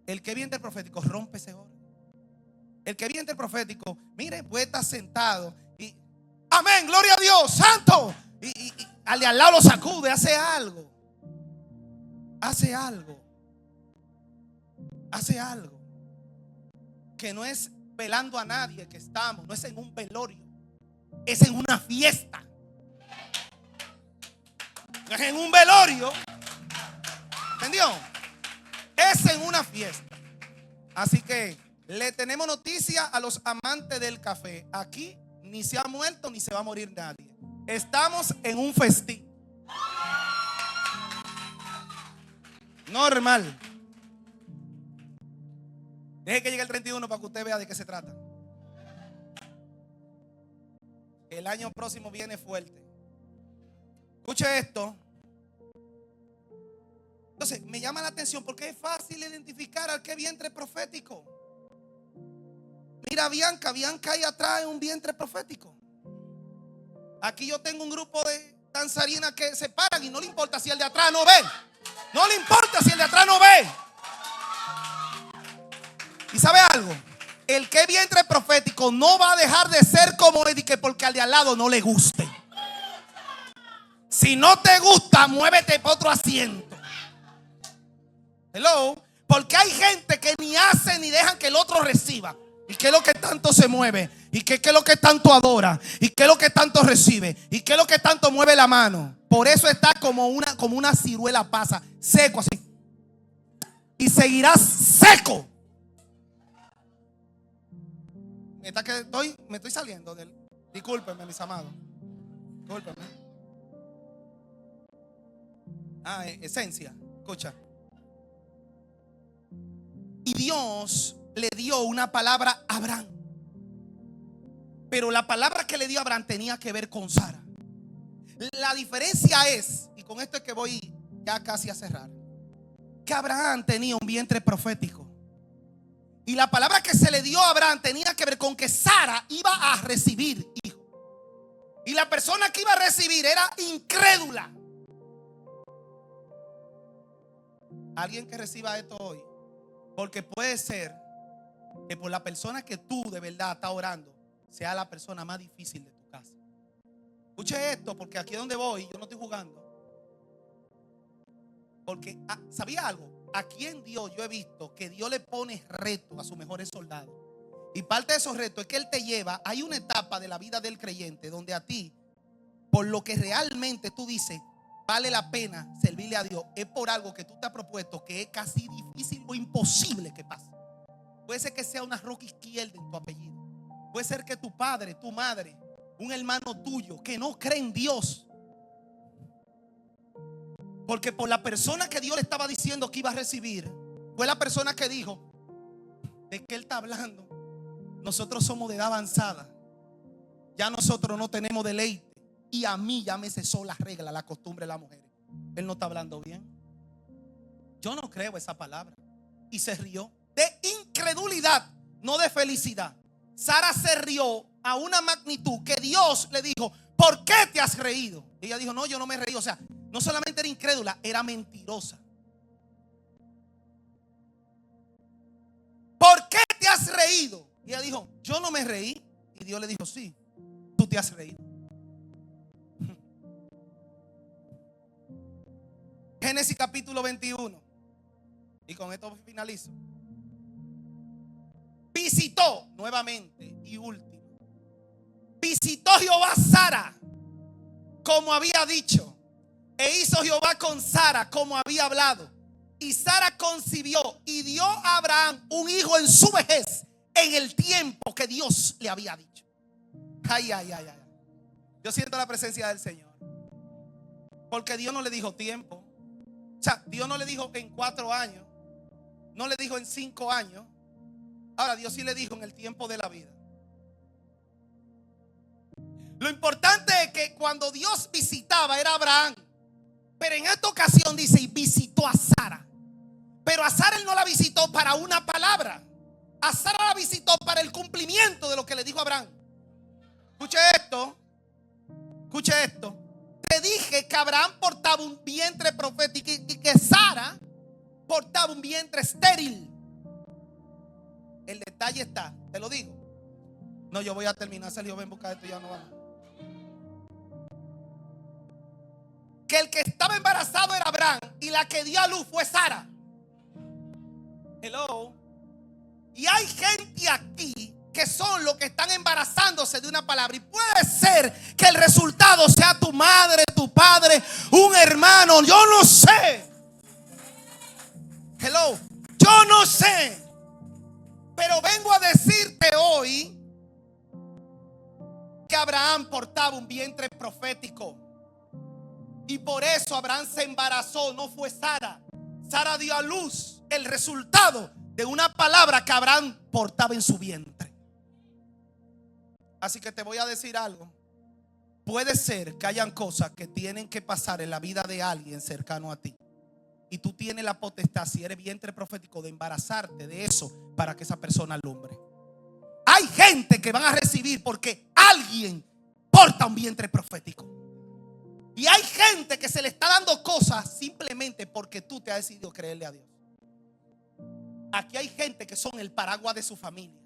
El que vientre profético rompe ese orden. El que vientre profético, mire, puede estar sentado y amén, gloria a Dios, santo. Y al de al lado lo sacude, hace algo. Hace algo que no es velando a nadie que estamos, no es en un velorio, es en una fiesta. No es en un velorio, ¿entendió? Es en una fiesta. Así que le tenemos noticia a los amantes del café: aquí ni se ha muerto ni se va a morir nadie. Estamos en un festín normal. Deje que llegue el 31 para que usted vea de qué se trata. El año próximo viene fuerte. Escuche esto. Entonces me llama la atención porque es fácil identificar al que vientre profético. Mira, Bianca ahí atrás es un vientre profético. Aquí yo tengo un grupo de danzarinas que se paran y no le importa si el de atrás no ve. No le importa si el de atrás no ve. ¿Y sabe algo? El que es vientre profético no va a dejar de ser como él, porque al de al lado no le guste. Si no te gusta, muévete para otro asiento. Hello. Porque hay gente que ni hace ni dejan que el otro reciba. ¿Y qué es lo que tanto se mueve? ¿Y qué es lo que tanto adora? ¿Y qué es lo que tanto recibe? ¿Y qué es lo que tanto mueve la mano? Por eso está como una ciruela pasa, seco así. y seguirás seco. Me estoy saliendo del. Discúlpenme, mis amados. Discúlpenme. Esencia. Escucha. Y Dios le dio una palabra a Abraham. Pero la palabra que le dio a Abraham tenía que ver con Sara. La diferencia es, y con esto es que voy ya casi a cerrar, que Abraham tenía un vientre profético. Y la palabra que se le dio a Abraham tenía que ver con que Sara iba a recibir hijo. Y la persona que iba a recibir era incrédula. Alguien que reciba esto hoy. Porque puede ser que por la persona que tú de verdad estás orando sea la persona más difícil de tu casa. Escuche esto, porque aquí donde voy yo no estoy jugando. Porque ¿sabía algo? Aquí en Dios yo he visto que Dios le pone retos a sus mejores soldados. Y parte de esos retos es que Él te lleva. Hay una etapa de la vida del creyente donde a ti, por lo que realmente tú dices vale la pena servirle a Dios, es por algo que tú te has propuesto que es casi difícil o imposible que pase. Puede ser que sea una roca izquierda en tu apellido. Puede ser que tu padre, tu madre, un hermano tuyo que no cree en Dios, porque por la persona que Dios le estaba diciendo que iba a recibir, fue la persona que dijo: ¿de qué él está hablando? Nosotros somos de edad avanzada, ya nosotros no tenemos deleite, y a mí ya me cesó la regla, la costumbre de las mujeres. Él no está hablando bien. Yo no creo esa palabra. Y se rió de incredulidad, no de felicidad. Sara se rió a una magnitud que Dios le dijo: ¿por qué te has reído? Y ella dijo: no, yo no me reí. O sea, no solamente era incrédula, era mentirosa. ¿Por qué te has reído? Y ella dijo: yo no me reí. Y Dios le dijo: sí, tú te has reído. Génesis capítulo 21. Y con esto finalizo. Visitó nuevamente y último. Visitó Jehová a Sara como había dicho. E hizo Jehová con Sara como había hablado. Y Sara concibió y dio a Abraham un hijo en su vejez, en el tiempo que Dios le había dicho. Ay, ay, ay, ay. Yo siento la presencia del Señor. Porque Dios no le dijo tiempo. O sea, Dios no le dijo en 4 años. No le dijo en 5 años. Ahora Dios sí le dijo en el tiempo de la vida. Lo importante es que cuando Dios visitaba era Abraham. Pero en esta ocasión dice: y visitó a Sara. Pero a Sara Él no la visitó para una palabra. A Sara la visitó para el cumplimiento de lo que le dijo a Abraham. Escuche esto. Escuche esto. Te dije que Abraham portaba un vientre profético y que Sara portaba un vientre estéril. El detalle está, te lo digo. No, yo voy a terminar, Sergio, ven, busca esto, ya no vamos. Que el que estaba embarazado era Abraham y la que dio a luz fue Sara. Hello. Y hay gente aquí que son los que están embarazándose de una palabra. Y puede ser que el resultado sea tu madre, tu padre, un hermano. Yo no sé. Hello. Yo no sé. Pero vengo a decirte hoy que Abraham portaba un vientre profético. Y por eso Abraham se embarazó. No fue Sara. Sara dio a luz el resultado de una palabra que Abraham portaba en su vientre. Así que te voy a decir algo. Puede ser que hayan cosas que tienen que pasar en la vida de alguien cercano a ti. Y tú tienes la potestad, si eres vientre profético, de embarazarte de eso para que esa persona alumbre. Hay gente que van a recibir porque alguien porta un vientre profético. Y hay gente que se le está dando cosas simplemente porque tú te has decidido creerle a Dios. Aquí hay gente que son el paraguas de su familia.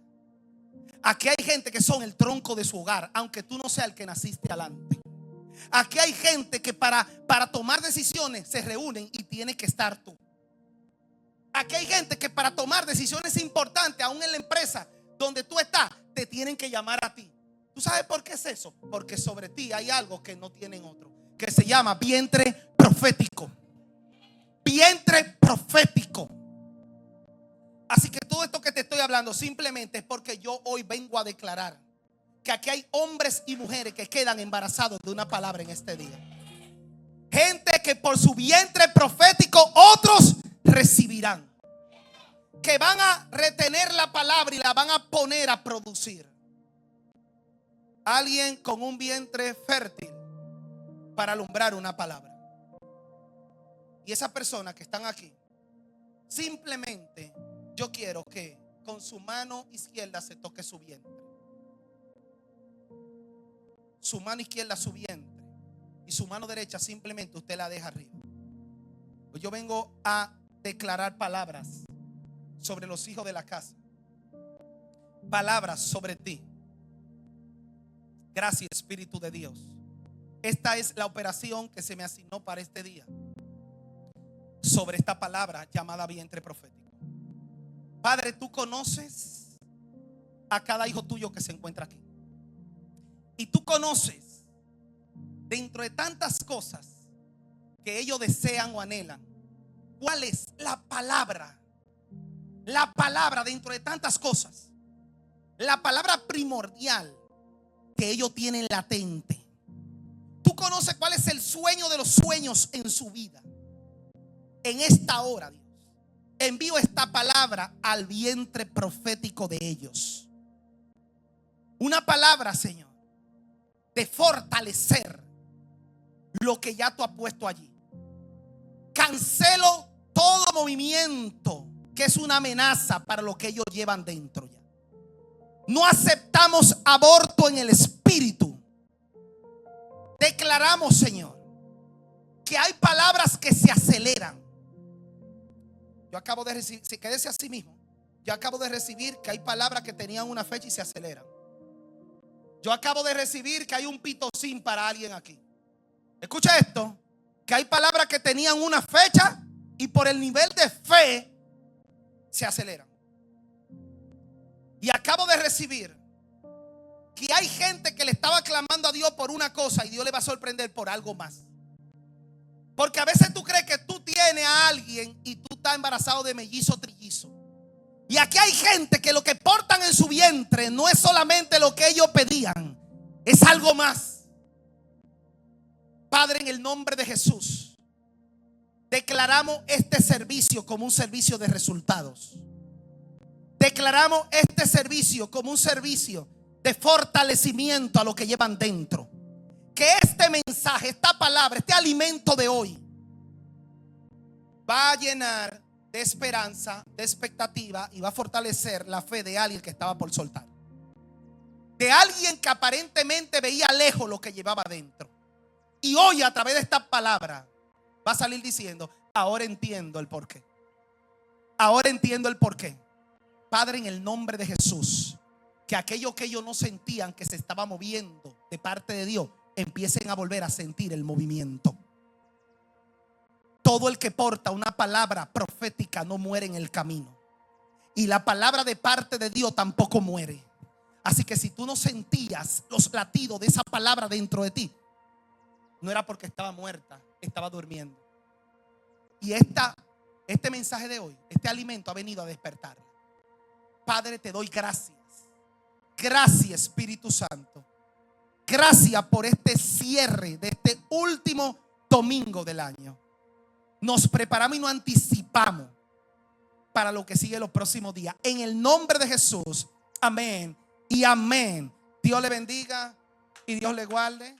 Aquí hay gente que son el tronco de su hogar, aunque tú no seas el que naciste adelante. Aquí hay gente que para tomar decisiones se reúnen y tiene que estar tú. Aquí hay gente que para tomar decisiones importantes, aún en la empresa donde tú estás, te tienen que llamar a ti. ¿Tú sabes por qué es eso? Porque sobre ti hay algo que no tienen otro, que se llama vientre profético. Vientre profético. Así que todo esto que te estoy hablando simplemente es porque yo hoy vengo a declarar que aquí hay hombres y mujeres que quedan embarazados de una palabra en este día. Gente que por su vientre profético otros recibirán, que van a retener la palabra y la van a poner a producir. Alguien con un vientre fértil para alumbrar una palabra. Y esas personas que están aquí, simplemente yo quiero que con su mano izquierda se toque su vientre. Su mano izquierda su vientre y su mano derecha simplemente usted la deja arriba. Pues yo vengo a declarar palabras sobre los hijos de la casa. Palabras sobre ti. Gracias, Espíritu de Dios. Esta es la operación que se me asignó para este día. Sobre esta palabra llamada vientre profético. Padre, tú conoces a cada hijo tuyo que se encuentra aquí. Y tú conoces dentro de tantas cosas que ellos desean o anhelan, ¿cuál es la palabra? La palabra dentro de tantas cosas. La palabra primordial que ellos tienen latente. Tú conoces cuál es el sueño de los sueños en su vida. En esta hora, Dios, envío esta palabra al vientre profético de ellos. Una palabra, Señor, de fortalecer lo que ya tú has puesto allí. Cancelo todo movimiento que es una amenaza para lo que ellos llevan dentro ya. No aceptamos aborto en el espíritu. Declaramos, Señor, que hay palabras que se aceleran. Yo acabo de recibir, si quédese así mismo, yo acabo de recibir que hay palabras que tenían una fecha y se aceleran. Yo acabo de recibir que hay un pitocín para alguien aquí. Escucha esto, que hay palabras que tenían una fecha y por el nivel de fe se aceleran. Y acabo de recibir que hay gente que le estaba clamando a Dios por una cosa y Dios le va a sorprender por algo más. Porque a veces tú crees que tú tienes a alguien y tú estás embarazado de mellizo o trillizo. Y aquí hay gente que lo que portan en su vientre no es solamente lo que ellos pedían, es algo más. Padre, en el nombre de Jesús, declaramos este servicio como un servicio de resultados. Declaramos este servicio como un servicio de fortalecimiento a lo que llevan dentro. Que este mensaje, esta palabra, este alimento de hoy va a llenar de esperanza, de expectativa y va a fortalecer la fe de alguien que estaba por soltar. De alguien que aparentemente veía lejos lo que llevaba dentro. Y hoy a través de esta palabra va a salir diciendo: ahora entiendo el porqué. Ahora entiendo el porqué. Padre, en el nombre de Jesús, que aquello que ellos no sentían que se estaba moviendo de parte de Dios, empiecen a volver a sentir el movimiento. Todo el que porta una palabra profética no muere en el camino. Y la palabra de parte de Dios tampoco muere. Así que si tú no sentías los latidos de esa palabra dentro de ti, no era porque estaba muerta, estaba durmiendo. Y este mensaje de hoy, este alimento ha venido a despertarla. Padre, te doy gracias. Gracias, Espíritu Santo. Gracias por este cierre de este último domingo del año. Nos preparamos y nos anticipamos para lo que sigue los próximos días. En el nombre de Jesús. Amén y amén. Dios le bendiga y Dios le guarde.